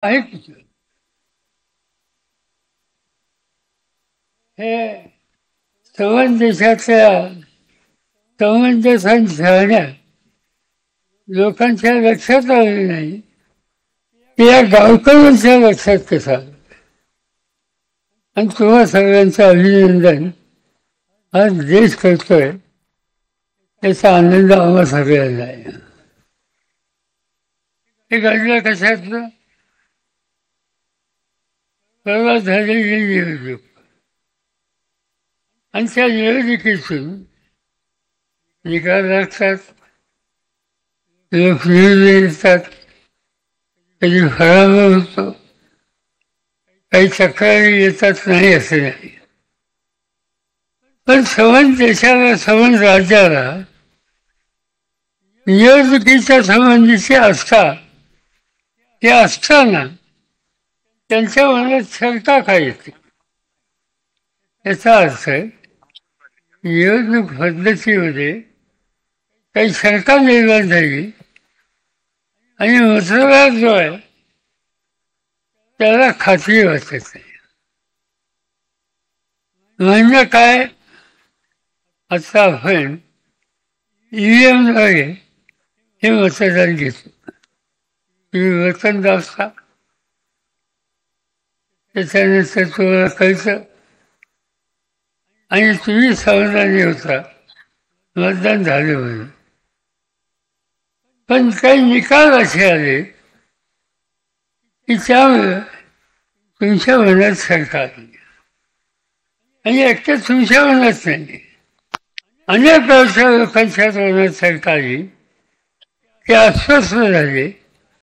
आहे कुठं? हे संबंध देशाच्या समंजसन ठेवण्यात लोकांच्या लक्षात आले नाही की या गावकऱ्यांच्या लक्षात कसा. आणि तुम्हा सगळ्यांचं अभिनंदन आज देश करतोय त्याचा आनंद आम्हा सगळ्यांना आहे. हे घडलं कशातलं? परवा झालेली निवडणूक आणि त्या निवडणुकीतून निकाल लागतात, लोक निवडून येतात, कधी फरार होतो, काही तक्रारी येतात नाही असं नाही. पण संबंध देशाला संबंध राज्याला निवडणुकीच्या संबंधीची आस्था हे असताना त्यांच्या मनात शंका काय येते? याचा अर्थ निवडणूक पद्धतीमध्ये काही शंका निर्माण झाली आणि मतदार जो आहे त्याला खात्री वाटत नाही. म्हणजे काय? आता आपण EVMद्वारे हे मतदान घेतो. तुम्ही वतन दाबता, त्याच्यानंतर तुम्हाला कळतं आणि तुम्ही समाधानी होता मतदान झाले म्हणून. पण काही निकाल असे आले की त्यामुळे तुमच्या मनात शंका आली. आणि एकटं तुमच्या मनात नाही, अनेक गावच्या लोकांच्या मनात शंका आली, ते अस्वस्थ झाले